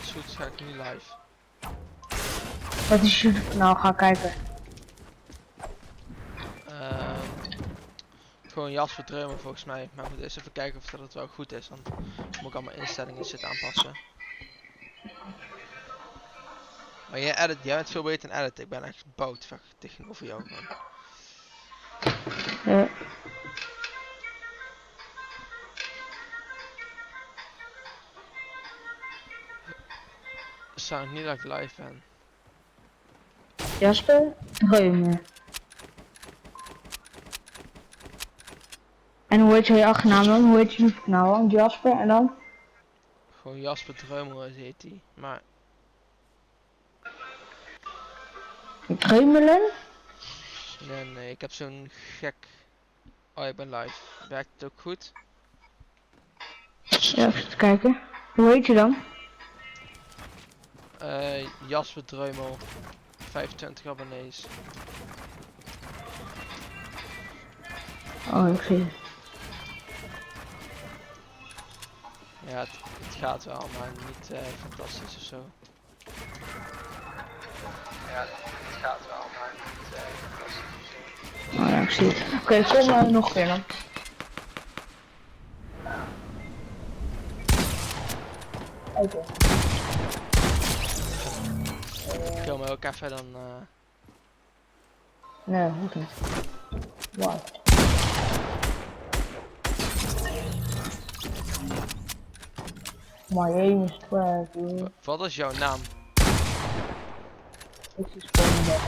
is goed, ga ik nu live. Wat is je kanaal? Ga kijken. Gewoon Jasper Dreumer volgens mij. Maar ik moet eerst even kijken of dat het wel goed is. Want dan moet ik allemaal instellingen zitten aanpassen. Maar jij bent veel beter in editen. Ik ben echt bout tegenover jou gewoon. Ja. Zou ik niet dat ik live ben. Jasper Dreumer. En hoe heet je achternaam dan? Hoe heet je YouTube kanaal dan? Jasper en dan? Gewoon Jasper Dreumer heet hij. Maar Dreumelen? nee, ik heb zo'n gek... Oh, ik ben live. Werkt het ook goed? Ja, even kijken. Hoe heet je dan? Jasper Dreumel. 25 abonnees. Oh, ik zie het. Ja, het gaat wel, maar niet fantastisch of zo. Ja, het gaat wel, maar niet fantastisch of zo. Oh ja, ik zie het. Oké, kom nog een keer dan. Oké. Kill me ook even dan... Nee, hoeft niet. Wow. My aim is 12, dude. Wat is jouw naam? This is fun, but...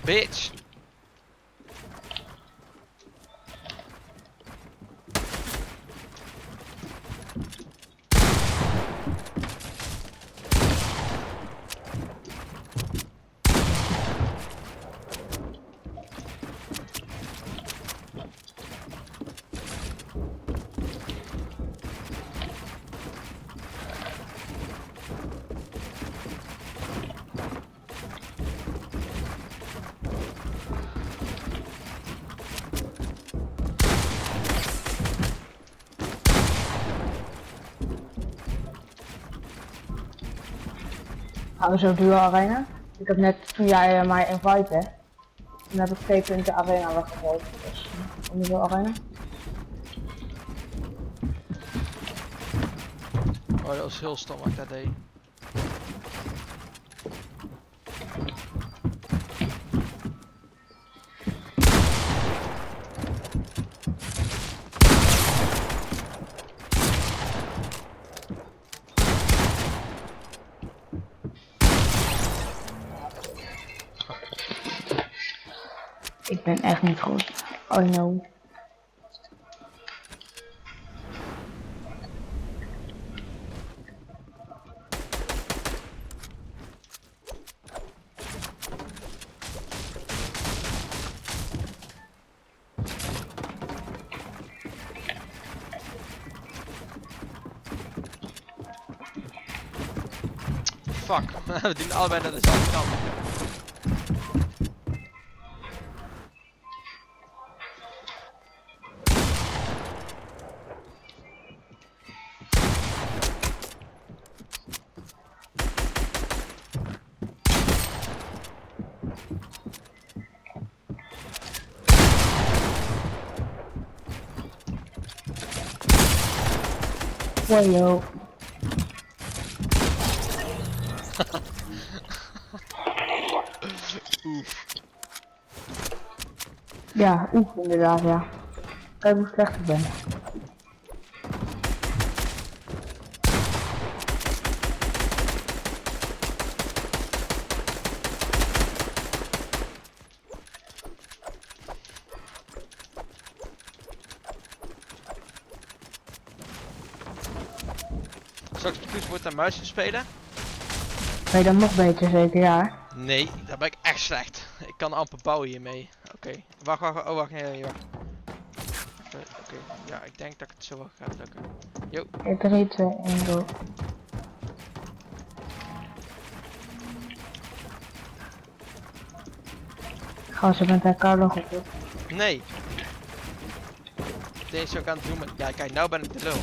Bitch! Gaan we zo duo arena? Ik heb net, toen jij mij invite, toen heb ik 2 punten arena weggegooid. Dus, duo arena. Oh, dat was heel stom wat ik dat deed. Ik ben echt niet goed. I know. Fuck, we doen allebei naar dezelfde kant. Wajo. Oef. Ja, oef inderdaad, ja. Kijk hoe slecht ik ben. Zal ik toetsenbord en muis gaan spelen? Ben je dan nog beter zeker, ja? Nee, daar ben ik echt slecht. Ik kan amper bouwen hiermee. Oké. Wacht, oh wacht, nee, wacht. Oké, ja, ik denk dat het zo wel gaat lukken. Yo. 3, 2, 1, go. Gast, je bent daar Carlo goed. Nee. Deze is ook aan het doen met... Ja, kijk, nou ben ik de lul.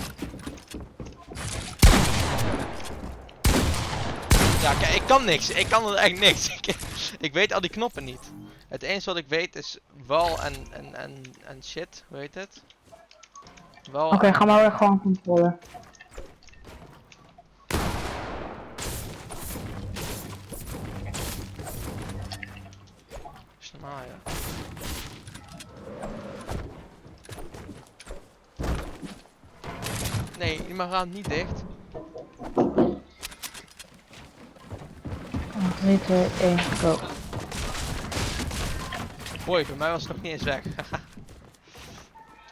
Ja, kijk, ik kan niks. Ik kan er echt niks. Ik weet al die knoppen niet. Het enige wat ik weet is wal en shit. Hoe heet het? Wal Oké, ga maar weer gewoon controle. Is normaal, ja. Nee, die mag niet dicht. 3, 2, 1, go. Boy, bij mij was het nog niet eens weg.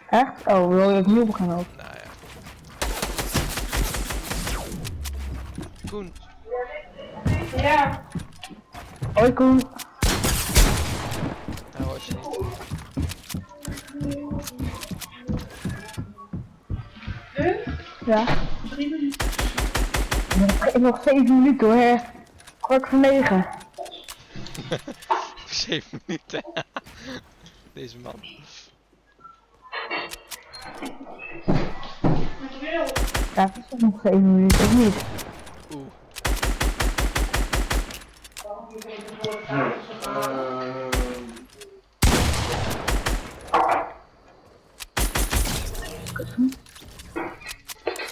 Echt? Oh, wil je opnieuw beginnen ook? Nou ja. Koen. Ja. Hoi Koen. Dat hoort je niet. Ja. 3 minuten. Nog 7 minuten hoor. Hè. 8:45. 7 minuten. Deze man. Ja, het is toch nog 7 minuten, of niet? Oeh.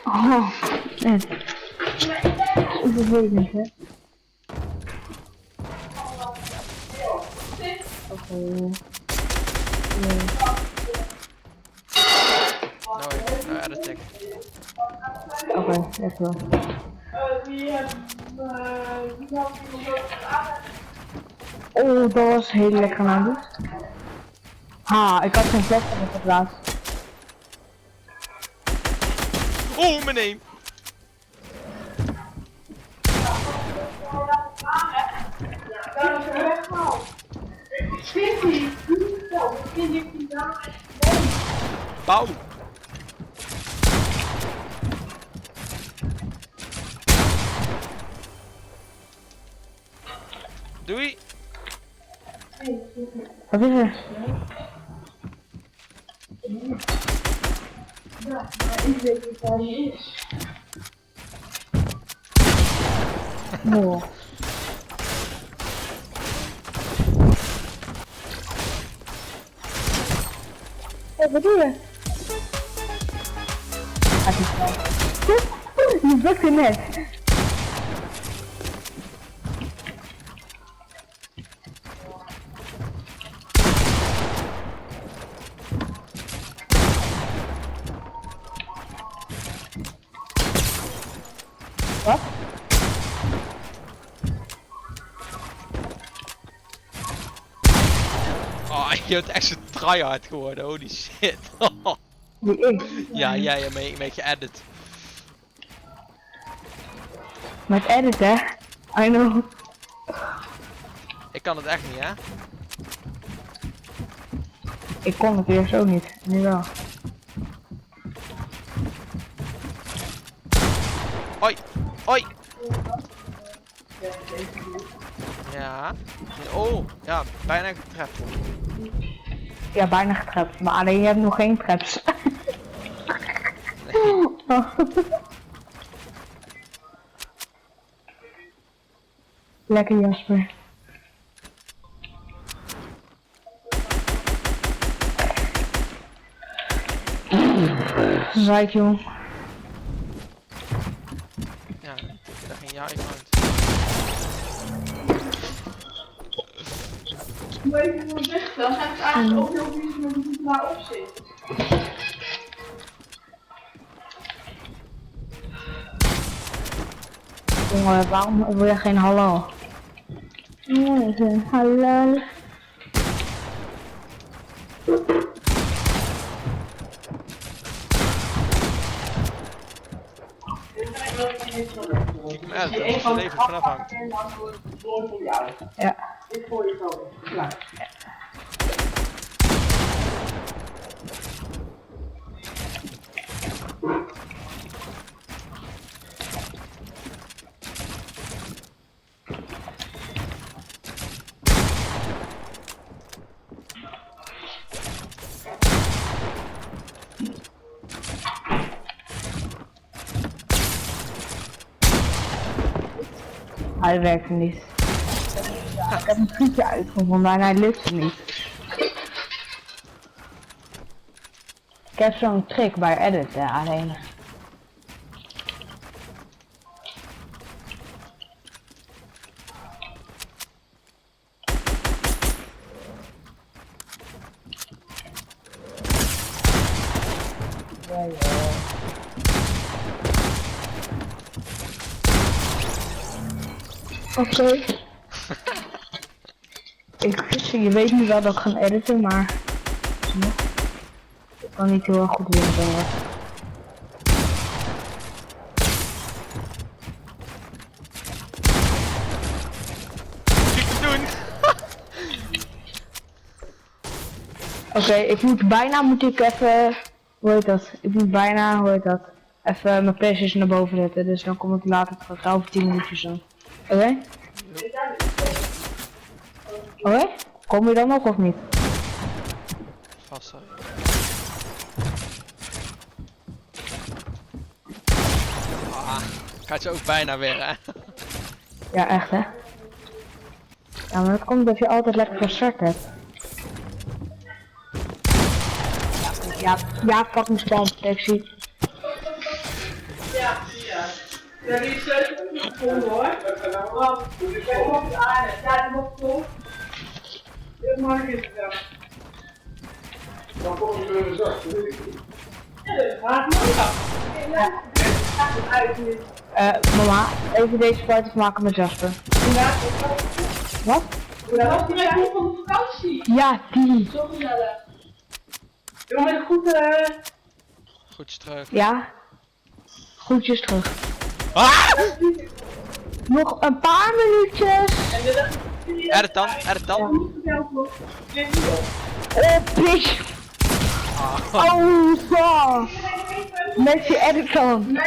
Oh, nee. Ik weet niet, hè. Oké. Nou edit ik. Oké, let's go. Oh, dat was heel lekker aan het. Ha, ik had geen vlek van het laatst. Oh, mijn neem. Pauw. Doei. Wat is er? Ja, maar ik weet niet waar hij is. Oh. Wat doe je? Gaat niet snel. Je bukte net. Wat? Oh, je bent echt zo tryhard geworden, holy shit. Die ik? Ja, jij met je edit. Met edit hè? I know. Ik kan het echt niet, hè? Ik kon het eerst ook niet, nu wel. Hoi, hoi. Ja. Oh, ja, bijna getrapt. Ja, bijna getrapt, maar alleen je hebt nog geen traps. Nee. Oh. Lekker Jasper. Zeik jong. Ja, daar ging jij uit. Maar ik moet zeggen, dan gaat het eigenlijk ook heel veel met hoe het nou op zit. Jongen, waarom wil je geen hallo? Hallo. Kijk me uit, dat is je leven vanaf hangt. Ja. Dit gooi je zo. Klaar. Hij werkte niet. Ja, ik heb een trucje uitgevonden en hij lukte niet. Ik heb zo'n trick bij editen alleen. Ja, ja. Oké. Je weet nu wel dat ik ga editen, maar nog. Ik kan niet heel erg goed leren brengen. Niet te doen! Oké, ik moet bijna even, hoe heet dat? Ik moet bijna, hoe heet dat? Even mijn PlayStation naar boven zetten, dus dan kom ik later terug, over 10 minuutjes zo. Oké? Oké? Kom je dan nog of niet? Vast zo. Ah, gaat ze ook bijna weer, hè? Ja, echt hè? Ja, maar dat komt dat je altijd lekker gestart hebt. Ja, fucking spam protectie. Ja. Ja, die is gevonden hoor. Want ik ben op het aarde. Ja, die wordt vol. Dit mag ik het. Dan kom je weer zacht, dat weet ik niet. Ja, dat gaat nooit af. Ja, gaat het uit nu. Mama, even deze foto maken met Jasper. Wat? Dat was direct nog van de vakantie. Ja, die. Zo gezellig. Jongen, goed Goed terug. Ja. Groetjes terug. Ah! Nog een paar minuutjes. En de Edit dan. Bitch. Oh, zo. Mensen edit dan.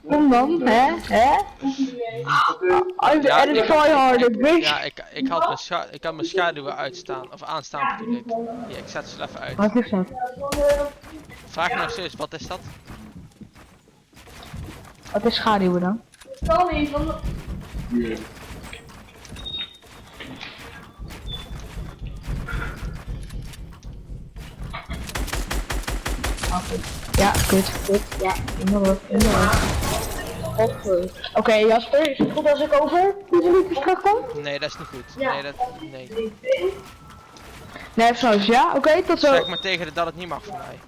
Kom dan, hè? Oh, de edit zo harder, bitch. Ja, ik had mijn schaduwen uitstaan, of aanstaan bedoel ik. Ja, ik zet ze er even uit. Wat is dat? Vraag me nog steeds, wat is dat? Wat is schaduwen dan? kan niet, want Ja, kut. Ja, inderdaad. Oké, Jasper, is het goed als ik over 10 minuutjes terugkom? Nee, dat is niet goed. Nee. Nee, even zo. Ja, oké, tot zo. Zeg maar tegen de dat het niet mag voor mij.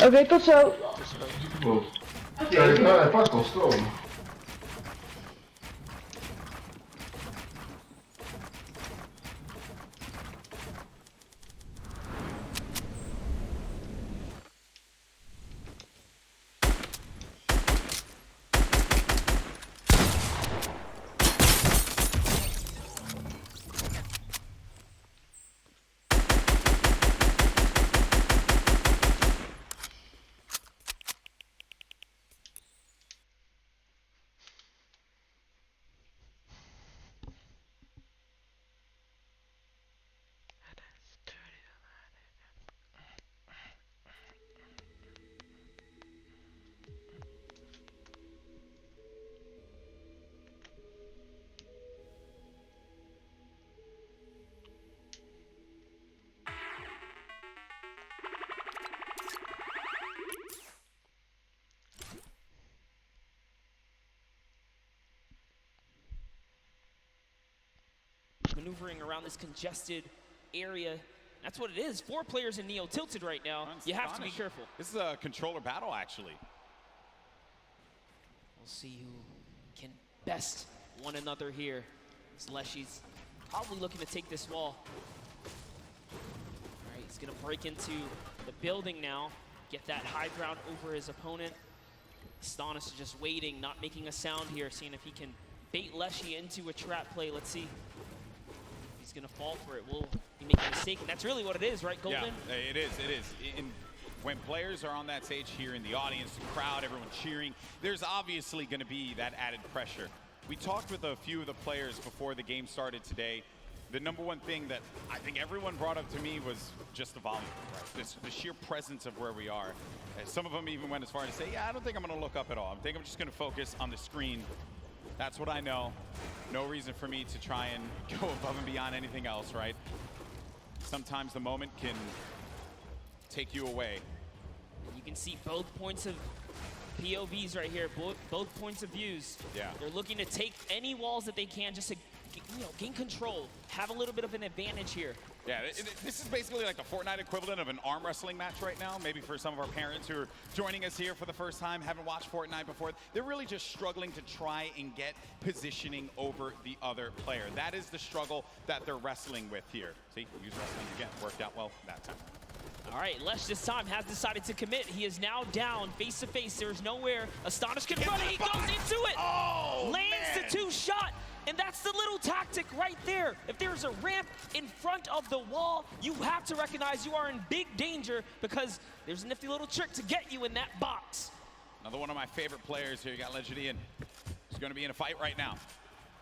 Oké, tot zo. Dus, Kijk, hij pakt al stroom. Maneuvering around this congested area. That's what it is. 4 players in Neo tilted right now. You have to be careful. This is a controller battle, actually. We'll see who can best one another here. Leshy's probably looking to take this wall. All right, he's gonna break into the building now, get that high ground over his opponent. Astonis is just waiting, not making a sound here, seeing if he can bait Leshy into a trap play. Let's see. He's gonna fall for it. Will he make a mistake? And that's really what it is, right, Golden? Yeah, it is. When players are on that stage here in the audience, the crowd, everyone cheering, there's obviously going to be that added pressure. We talked with a few of the players before the game started today. The number one thing that I think everyone brought up to me was just the volume, right? The sheer presence of where we are. And some of them even went as far as to say, yeah, I don't think I'm going to look up at all. I think I'm just going to focus on the screen. That's what I know. No reason for me to try and go above and beyond anything else, right? Sometimes the moment can take you away. You can see both points of POVs right here, both points of views. Yeah. They're looking to take any walls that they can just to gain control, have a little bit of an advantage here. Yeah, this is basically like the Fortnite equivalent of an arm wrestling match right now. Maybe for some of our parents who are joining us here for the first time, haven't watched Fortnite before, they're really just struggling to try and get positioning over the other player. That is the struggle that they're wrestling with here. See, use wrestling again, worked out well that time. All right, Lesh this time has decided to commit. He is now down face to face. There's nowhere Astonish can run. He goes into it. Oh, lands man. the 2-shot. And that's the little tactic right there. If there's a ramp in front of the wall, you have to recognize you are in big danger because there's a nifty little trick to get you in that box. Another one of my favorite players here. You got Legendian. He's going to be in a fight right now.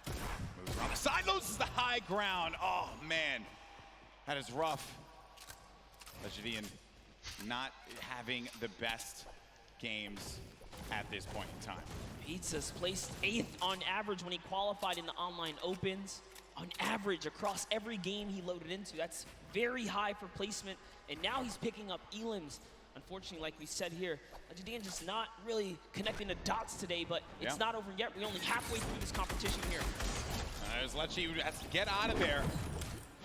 Moves around the side, loses the high ground. Oh, man. That is rough. Legendian not having the best games at this point in time. Pizza's placed 8th on average when he qualified in the online opens. On average, across every game he loaded into. That's very high for placement. And now he's picking up elims. Unfortunately, like we said here, Legendian just not really connecting the dots today, but it's not over yet. We're only halfway through this competition here. There's Lechi who has to get out of there.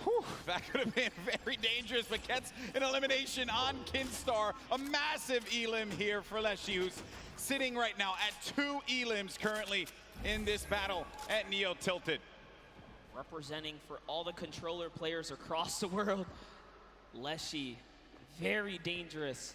Whew, that could have been very dangerous, but gets an elimination on Kinstar. A massive elim here for Leshi, who's sitting right now at 2 elims currently in this battle at Neo Tilted. Representing for all the controller players across the world, Leshi, very dangerous.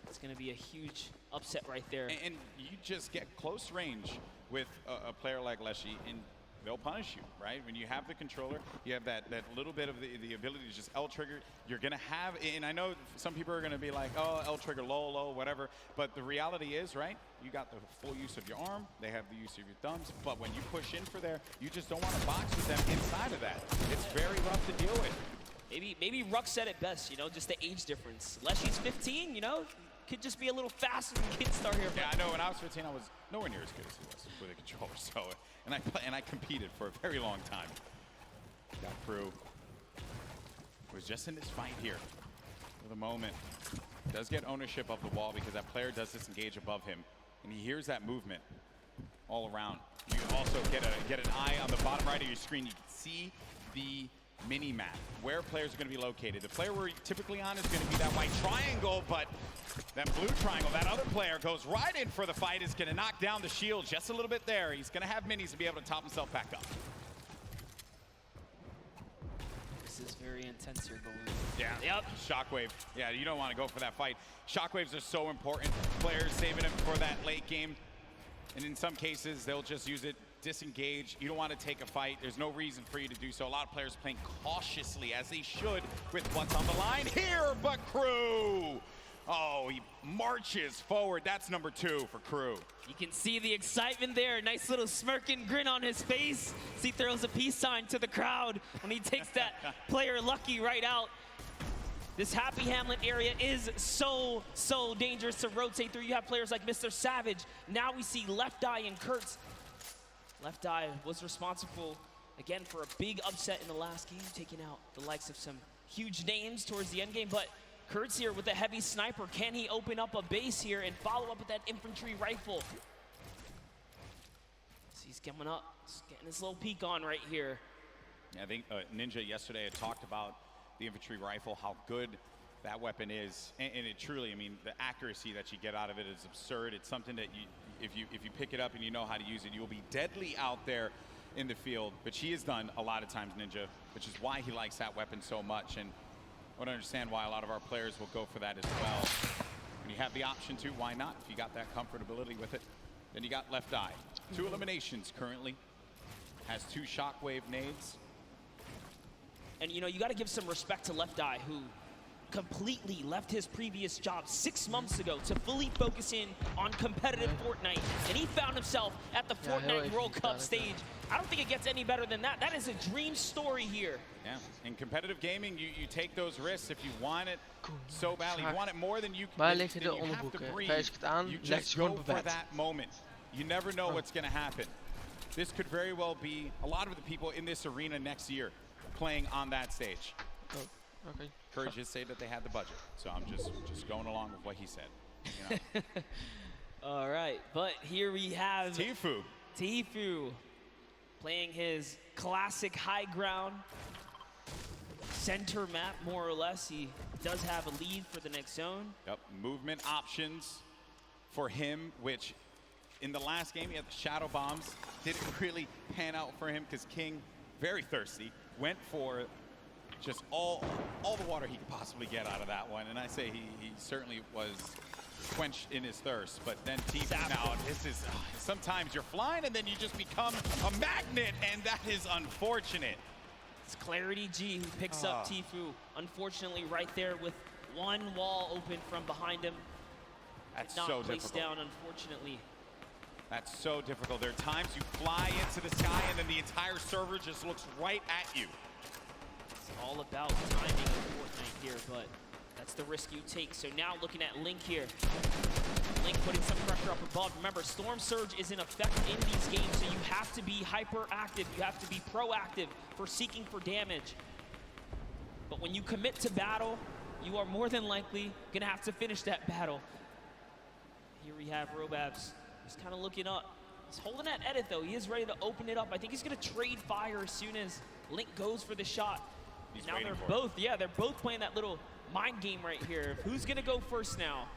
It's going to be a huge upset right there. And you just get close range with a player like Leshi, and they'll punish you, right? When you have the controller, you have that little bit of the ability to just L-trigger. You're going to have, and I know some people are going to be like, oh, L-trigger, low, whatever. But the reality is, right, you got the full use of your arm. They have the use of your thumbs. But when you push in for there, you just don't want to box with them inside of that. It's very rough to deal with. Maybe Ruck said it best, just the age difference. Leshi's 15, could just be a little faster than Kidstar here. Yeah, I know. When I was 15, I was nowhere near as good as he was with a controller. So, and I competed for a very long time. Got Crew. Was just in this fight here for the moment. Does get ownership of the wall because that player does disengage above him, and he hears that movement all around. You also get an eye on the bottom right of your screen. You can see the mini map where players are going to be located. The player we're typically on is going to be that white triangle, but that blue triangle, that other player goes right in for the fight, is going to knock down the shield just a little bit there. He's going to have minis to be able to top himself back up. This is very intense here, Balloon. Yeah. Yep. Shockwave. Yeah, you don't want to go for that fight. Shockwaves are so important. Players saving them for that late game. And in some cases, they'll just use it, disengage. You don't want to take a fight. There's no reason for you to do so. A lot of players playing cautiously, as they should, with what's on the line here. But Crew, oh, he marches forward. That's number 2 for Crew. You can see the excitement there. Nice little smirking grin on his face. He throws a peace sign to the crowd when he takes that player Lucky right out. This Happy Hamlet area is so dangerous to rotate through. You have players like Mr. Savage. Now we see Left Eye and Kurtz. Left Eye was responsible, again, for a big upset in the last game, taking out the likes of some huge names towards the end game. But Kurtz here with a heavy sniper. Can he open up a base here and follow up with that infantry rifle? So he's coming up, he's getting his little peek on right here. Yeah, I think Ninja yesterday had talked about the infantry rifle, how good that weapon is, and it truly, I mean, the accuracy that you get out of it is absurd. It's something that if you pick it up and you know how to use it, you'll be deadly out there in the field. But she has done a lot of times, Ninja, which is why he likes that weapon so much, and I would understand why a lot of our players will go for that as well. When you have the option to, why not? If you got that comfortability with it. Then you got Left Eye. 2 eliminations currently. Has 2 shockwave nades. And you got to give some respect to Left Eye, who completely left his previous job 6 months ago to fully focus in on competitive Fortnite. And he found himself at the Fortnite World Cup stage. I don't think it gets any better than that. That is a dream story here. Yeah, in competitive gaming, you take those risks if you want it so badly. You want it more than you can. Ligt de onderbroeken. Wijs ik het aan, You leg just je gewoon go op for bed. that moment. You never know what's going to happen. this could very well be a lot of the people in this arena next year playing on that stage. Oh, okay. Courage did say that they had the budget, so I'm just going along with what he said. You know? All right, but here we have Tfue. Tfue playing his classic high ground center map, more or less. He does have a lead for the next zone. Yep, movement options for him, which in the last game he had the shadow bombs. Didn't really pan out for him because King, very thirsty, went for just all the water he could possibly get out of that one. And I say he certainly was quenched in his thirst. But then Tfue, now this is, sometimes you're flying and then you just become a magnet, and that is unfortunate. It's Clarity G who picks up Tfue. Unfortunately, right there with one wall open from behind him. That's Not so placed difficult. down, unfortunately. That's so difficult. There are times you fly into the sky and then the entire server just looks right at you. It's all about timing in Fortnite here, but that's the risk you take. So now looking at Link here. Link putting some pressure up above. Remember, Storm Surge is in effect in these games, so you have to be hyperactive. You have to be proactive for seeking for damage. But when you commit to battle, you are more than likely gonna have to finish that battle. Here we have Robabs. He's kind of looking up. He's holding that edit though. He is ready to open it up. I think he's gonna trade fire as soon as Link goes for the shot. He's Now waiting they're for it. both, yeah, they're both playing that little mind game right here. Who's gonna go first now?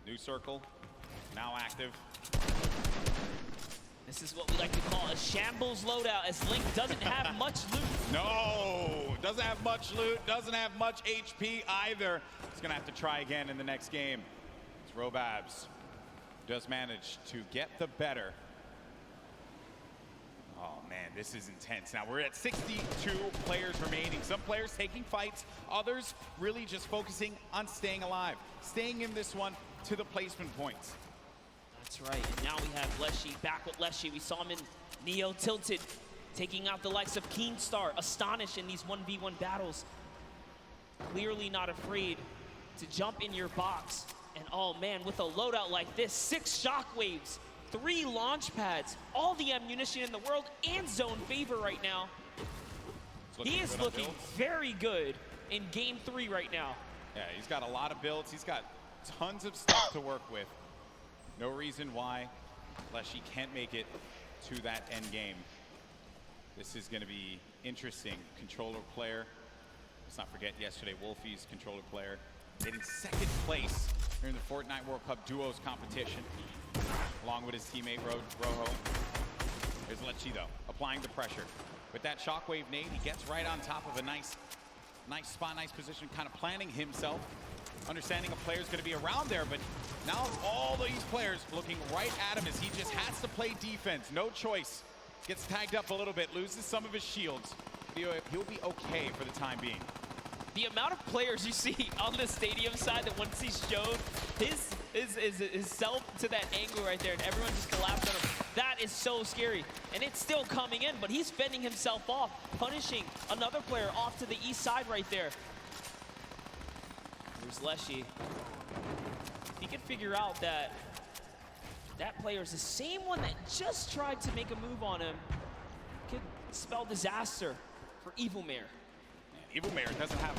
New circle, now active. This is what we like to call a shambles loadout, as Link doesn't have much loot. No, doesn't have much loot, doesn't have much HP either. He's gonna have to try again in the next game. It's Robabs does manage to get the better. Oh man, this is intense. Now we're at 62 players remaining. Some players taking fights, others really just focusing on staying alive, staying in this one to the placement points. That's right, and now we have Leshy back with Leshy. We saw him in Neo Tilted, taking out the likes of Keemstar, Astonish in these 1v1 battles. Clearly not afraid to jump in your box. And oh man, with a loadout like this, 6 shockwaves, 3 launch pads, all the ammunition in the world, and zone favor right now. He is looking very good in game 3 right now. Yeah, he's got a lot of builds. He's got tons of stuff to work with. No reason why Leshy can't make it to that end game. This is going to be interesting. Controller player. Let's not forget yesterday, Wolfie's controller player getting 2nd place during the Fortnite World Cup Duos competition, along with his teammate Rojo. Here's Leshy though, applying the pressure. With that shockwave nade, he gets right on top of a nice spot, nice position, kind of planning himself. Understanding a player's going to be around there, but now all these players looking right at him as he just has to play defense. No choice. Gets tagged up a little bit, loses some of his shields. He'll be okay for the time being. The amount of players you see on the stadium side that once he's shown his self to that angle right there and everyone just collapsed on him, that is so scary. And it's still coming in, but he's fending himself off, punishing another player off to the east side right there. Here's Leshy. If he can figure out that that player is the same one that just tried to make a move on him, could spell disaster for Evil Mare. Evil Mare doesn't have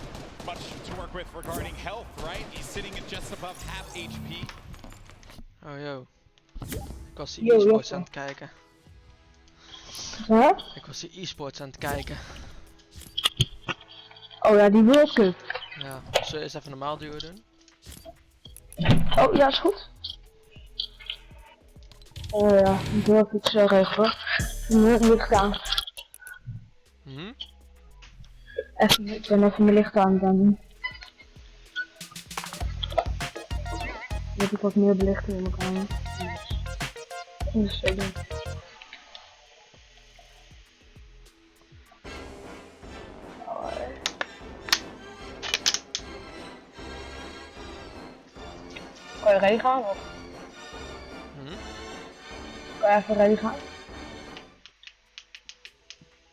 much to work with regarding health, right? He's sitting at just above half HP. Oh yo. Ik was die Yo, e-sports Jesse. aan het kijken. Wat? Ik was die e-sports aan het kijken. Oh ja, die World Cup. Ja, zullen we eens even normaal duo doen? Oh ja, is goed. Oh ja, ik wil even iets regelen. Licht aan. Mhm. Even, ik ben even mijn licht aan het doen. Dan heb ik wat meer belichting in mijn kamer. Dus zo doen. Kan je ready gaan of? Mhm. Kan je even ready gaan?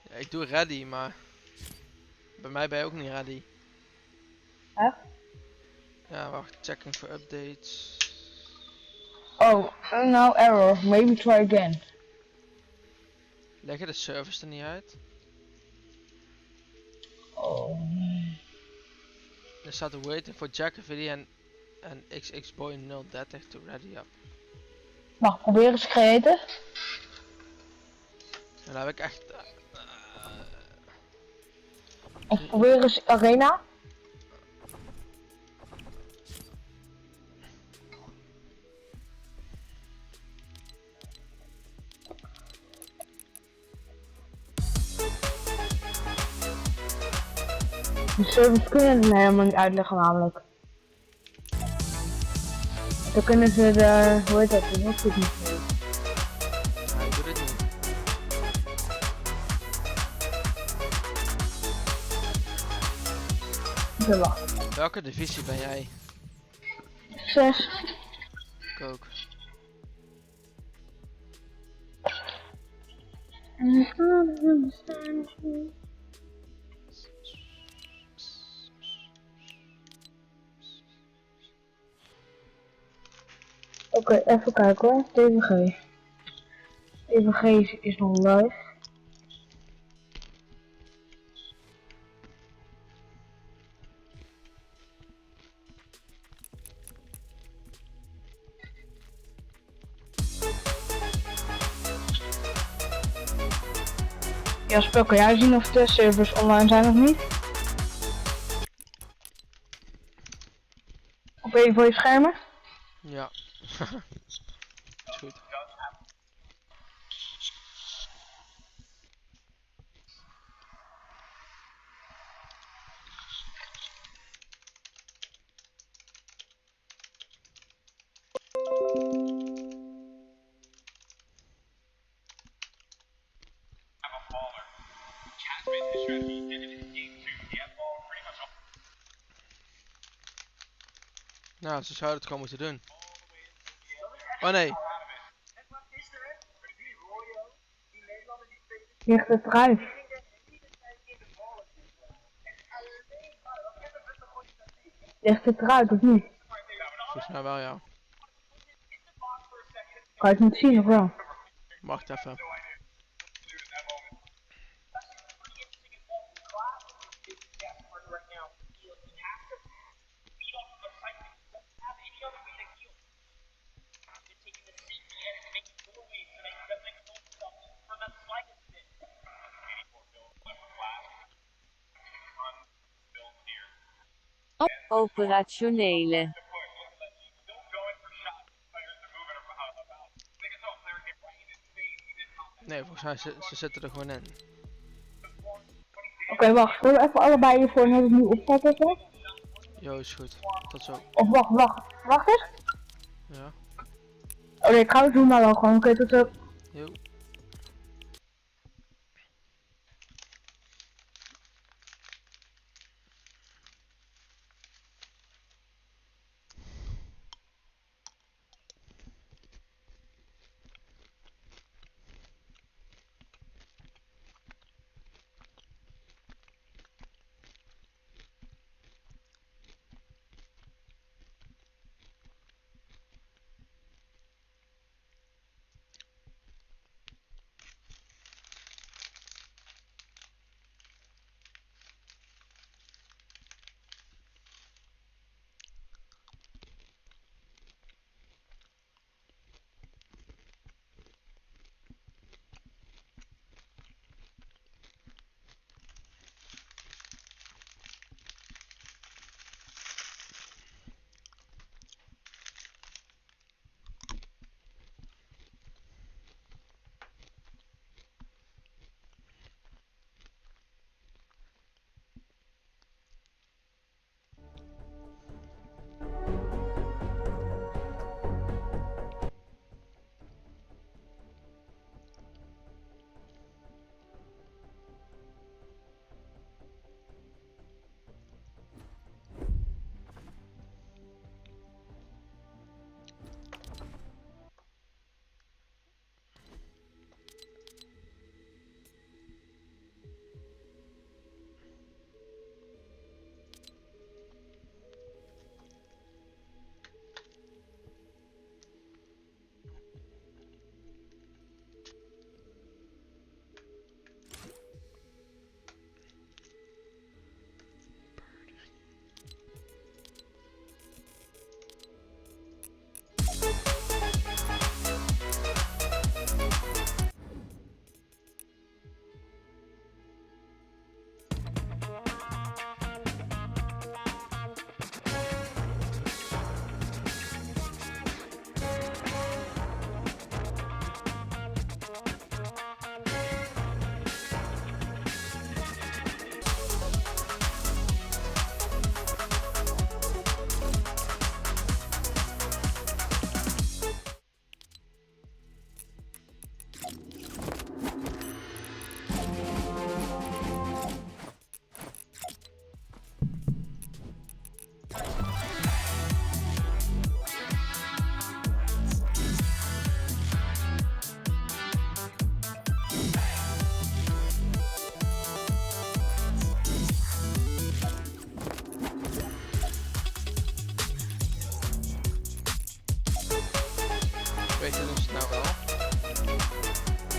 Ja, ik doe ready, maar bij mij ben je ook niet ready. Echt? Ja, wacht, checking voor updates. Oh, no error. Maybe try again. Leg je de servers er niet uit? Oh. Er staat waiting for Jackaviddy en XXBoy 030 to ready up. Mag probeer eens creëren. En dan heb ik echt... Of probeer eens arena. De servers kunnen het helemaal niet uitleggen namelijk. Dan kunnen ze de, hoe heet dat, de hotspot niet geven. Ja, ik doe dit niet. Oké, wacht. Welke divisie ben jij? 6. Ik ook. Oké, even kijken hoor. TVG. TVG is nog live. Ja, Spel, kan jij zien of de servers online zijn of niet? Op een van je schermen? Ja. Is goed. Nou, ze zouden het gewoon moeten doen. Oh nee. Ligt het eruit? Ligt het eruit of niet? Volgens mij wel, ja. Kan je het niet zien of wel? Wacht even. Operationele. Nee, volgens mij ze zitten er gewoon in. Oké, wacht. Zullen we even allebei hiervoor en het nu opzetten even? Jo, is goed. Tot zo. Of wacht. Wacht eens. Ja. Oh nee, ik ga het doen maar wel gewoon. Oké, tot zo. Jo.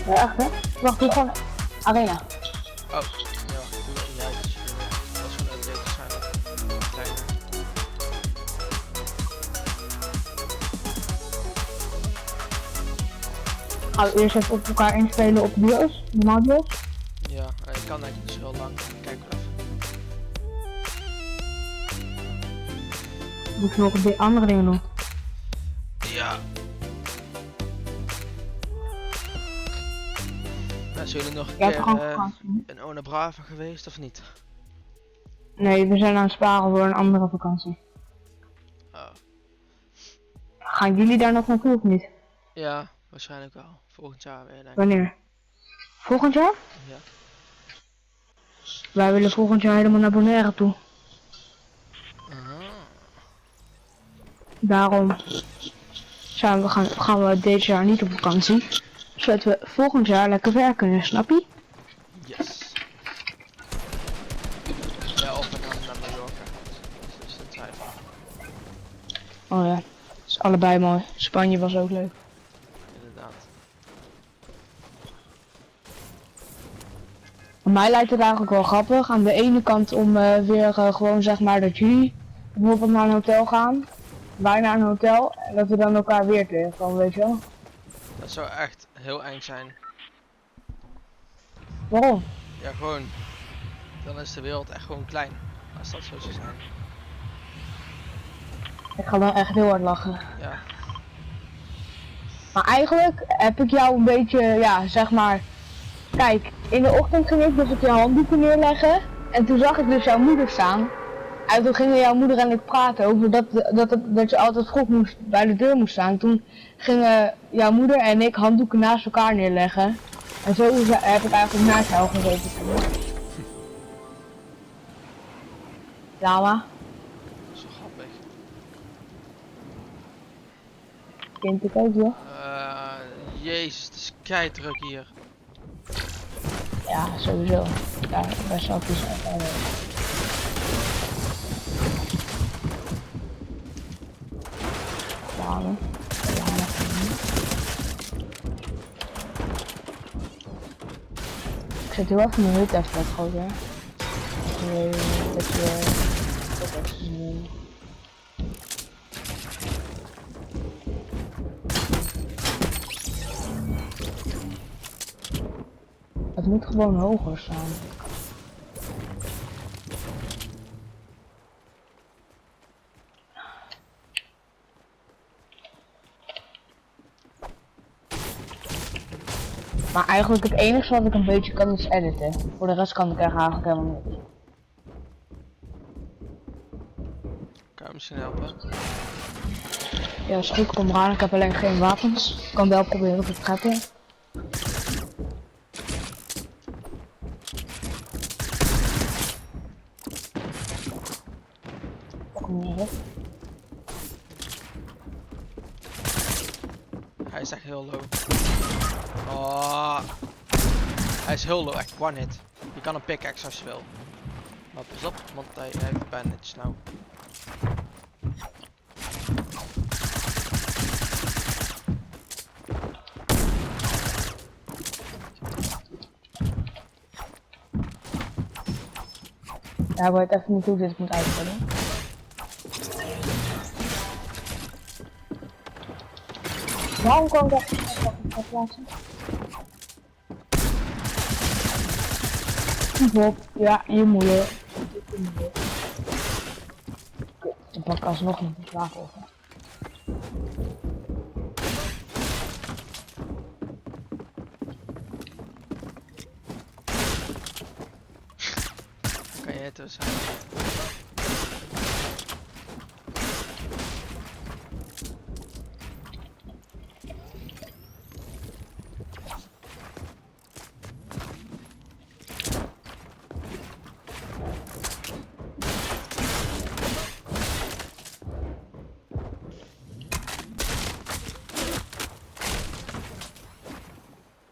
Ja, echt hè? Wacht, doe gewoon arena. Oh, ja, doe het niet uit als je wil. Dat is gewoon een update waarschijnlijk. Kleiner. Gaan we eerst even op elkaar inspelen op duo's, normaal duo's. Ja, ik kan eigenlijk dus heel lang. Kijk wel even. Moet je nog de andere dingen doen. Ja. Zijn jullie nog een Jij hebt gewoon keer vakantie. in Ona Brava geweest of niet? Nee, we zijn aan het sparen voor een andere vakantie. Oh. Gaan jullie daar nog naartoe of niet? Ja, waarschijnlijk wel. Volgend jaar weer denk ik. Wanneer? Volgend jaar? Ja. Wij willen volgend jaar helemaal naar Bonaire toe. Aha. Daarom gaan we dit jaar niet op vakantie. Zodat we volgend jaar lekker werken kunnen, snap je? Yes. Ja, of we gaan naar Mallorca. Dat is de twijfel. Oh ja, dat is allebei mooi. Spanje was ook leuk. Inderdaad. Voor mij lijkt het eigenlijk wel grappig. Aan de ene kant om weer gewoon zeg maar dat jullie bijvoorbeeld naar een hotel gaan. Wij naar een hotel en dat we dan elkaar weer tegenkomen, weet je wel. Dat zou echt heel eng zijn. Waarom? Ja, gewoon. Dan is de wereld echt gewoon klein. Als dat zo zou zijn. Ik ga dan echt heel hard lachen. Ja. Maar eigenlijk heb ik jou een beetje, ja, zeg maar. Kijk, in de ochtend ging ik dus op je handdoeken neerleggen. En toen zag ik dus jouw moeder staan. En toen gingen jouw moeder en ik praten over dat je altijd vroeg bij de deur moest staan. Toen gingen jouw moeder en ik handdoeken naast elkaar neerleggen. En zo heb ik eigenlijk naast jou gezeten. Lama, Zo grappig. kind ik ook, joh. Jezus, het is keidruk hier. Ja, sowieso. Daar zal ik dus even Lama. Ik zet heel even mijn hut even wat groter. Nee, dat je... Het moet gewoon hoger staan. Maar eigenlijk het enige wat ik een beetje kan is editen. Voor de rest kan ik eigenlijk helemaal niet. Kan je misschien helpen? Ja, is goed, kom eraan. Ik heb alleen geen wapens. Ik kan wel proberen te trappen. Kom hier op. Hij is echt heel low. Oh. Hij is heel low, echt one hit. Je kan een pickaxe als je wil. Maar pas op, want hij heeft bandage nou. Ja, ik weet even niet hoe dit moet uitvallen. Waarom kan ik dat niet plaatsen? Op, ja, je moeder. Dan pak ik alsnog niet de slaap over. Kan je het dus zijn?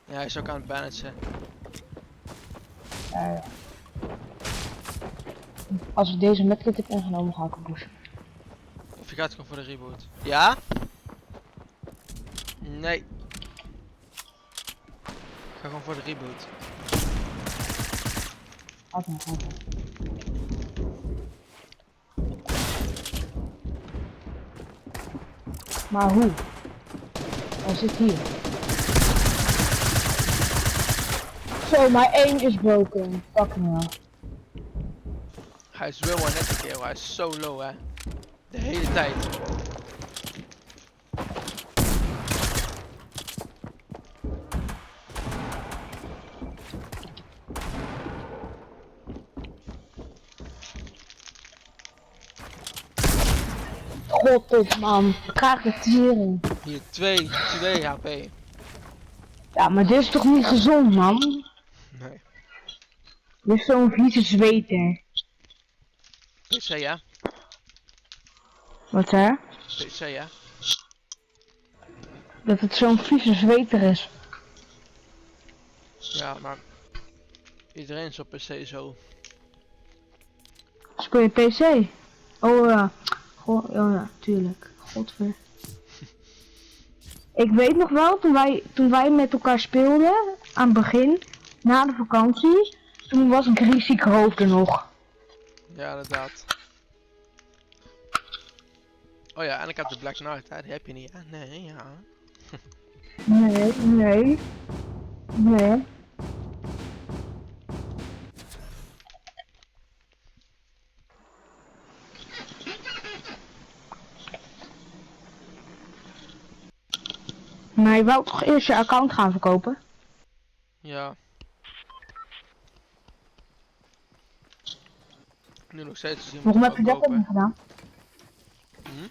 Ja, hij is ook aan het banagen. Ja. Als ik deze medkit heb ingenomen, ga ik hem pushen. Of je gaat gewoon voor de reboot. Ja? Nee. ga gewoon voor de reboot. Gaat maar, gaat maar. Maar hoe? Hij zit hier. Zo, maar 1 is broken. Fucking hell. Hij is wel maar net een keer, hij is zo low hè. De hele tijd. God, dit man. Graag de tering. Hier 2 HP. Ja, maar dit is toch niet gezond, man? Nee. Dit is zo'n vieze zweter. PC ja. Wat hè? PC ja. Dat het zo'n vieze zweter is. Ja, maar iedereen is op PC zo. Speel je PC? Oh ja. Oh ja, tuurlijk. Godver. Ik weet nog wel, toen wij met elkaar speelden, aan het begin, na de vakantie, toen was Greasy Hoofd er nog. Ja, inderdaad. Oh ja, en ik heb de Black Knight, hè? Die heb je niet, hè? Nee, ja. Nee. Maar je wou toch eerst je account gaan verkopen? Ja. Nu nog steeds te zien Waarom wat heb je dat ook kopen. niet gedaan? Hm?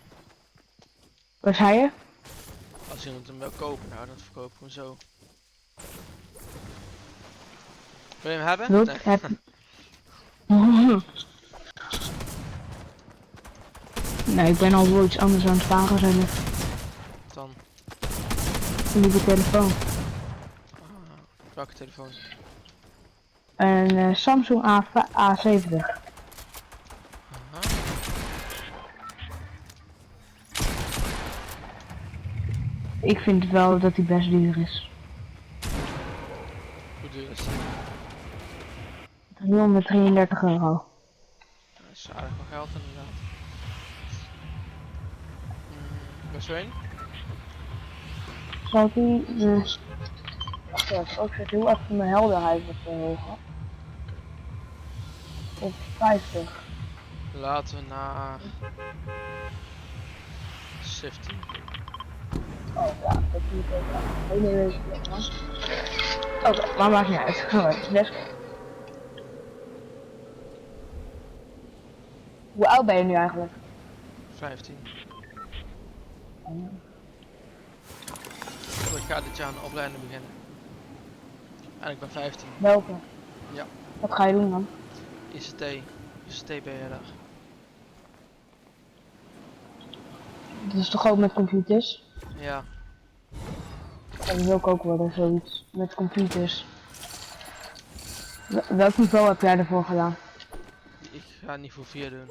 Wat zei je? Als iemand hem wil kopen, nou dan verkopen we hem zo. Wil je hem hebben? Wat? Nee. Heb... Nee, ik ben al wel iets anders aan het vragen zijn. Dan. Een nieuwe telefoon. Welke telefoon? Een Samsung A70. Aha. Ik vind wel dat die best duur is. Hoe duur is die? 333 euro. Dat is aardig veel geld inderdaad. Waar is er een? Zal die... Wacht even, ook zet heel even mijn helderheid wat verhogen. Op 50. Laten we naar 17. Oh ja, dat doe ik ook wel. Nee, man. Oké, maar maakt niet uit. Gewoon, best. Hoe oud ben je nu eigenlijk? 15. Ik ga dit jaar een opleiding beginnen. En ik ben 15. Welke? Ja. Wat ga je doen dan? ICT beheerder. Dat is toch ook met computers? Ja. Dat wil ik ook worden, zoiets. Met computers. Welk niveau heb jij ervoor gedaan? Ik ga niveau 4 doen.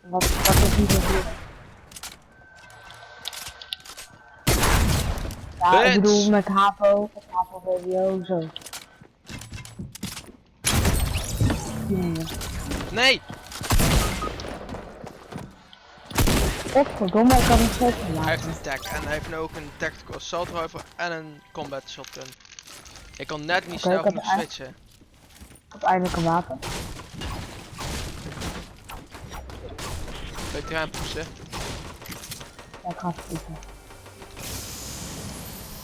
Wat is niveau 4? Ja, ik bedoel met HAVO, of HAVO, VWO, zo. Nee! Godverdomme, ik kan het steeds Hij maken. heeft een tag en hij heeft nu ook een tactical assault rifle en een combat shotgun. Ik kon net niet snel genoeg switchen. Ik heb eindelijk een wapen. Weet je aan poetsen? Ja, ik ga het zoeken.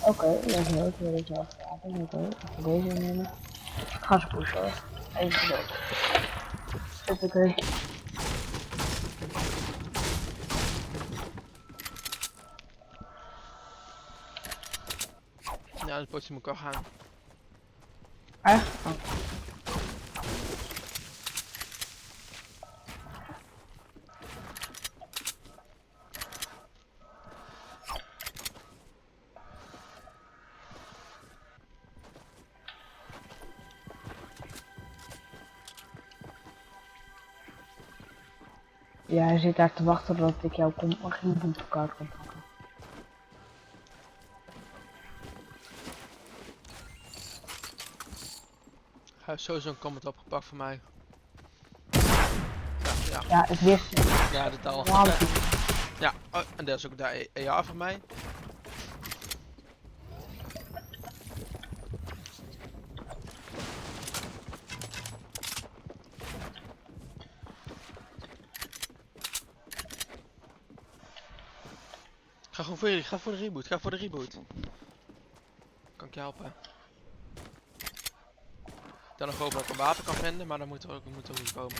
Oké, dat is leuk, dat is wel wapen. Oké, even deze nemen. Ik ga ze pushen hoor. Even dood. Oké. Ja, dat potje moet ik al gaan. Echt? Oh. Ja, hij zit daar te wachten tot ik jouw rebootkaart kan pakken. Hij heeft sowieso een comment opgepakt voor mij. Ja, Ja, ik wist het. ja, dat al. Ja, Ja, oh, en dat is ook de EA voor mij. Ga gewoon voor jullie, ga voor de reboot, ga voor de reboot. Kan ik je helpen? Dan nog hopen dat ik een wapen kan vinden, maar dan moeten we ook niet komen.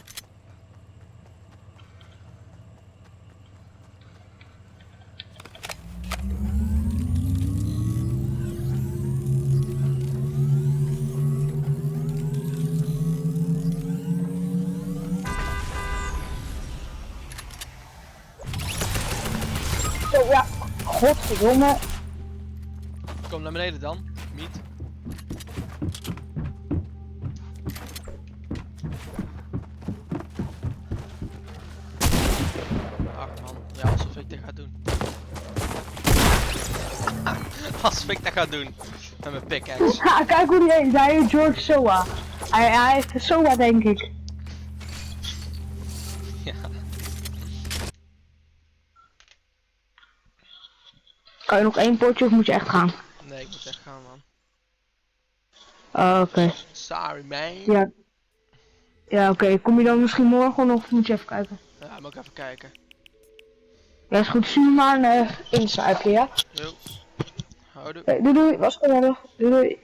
Zo, ja. Godverdomme. Kom naar beneden dan, niet. Ach man, ja, alsof ik dit ga doen. Alsof ik dat ga doen. Met mijn pickaxe. Ja, kijk hoe die heet. Hij heet George Soa. Hij heeft de Soa, denk ik. Ja. Kan je nog 1 potje of moet je echt gaan? Nee, ik moet echt gaan man. Oh, oké. Sorry man. Ja. Ja, oké. Kom je dan misschien morgen of moet je even kijken? Ja, moet ik even kijken. Ja, is goed. Zie je maar inschrijven, ja? Yo. Houdoe. Doei doei. Was gezellig. Doei doei.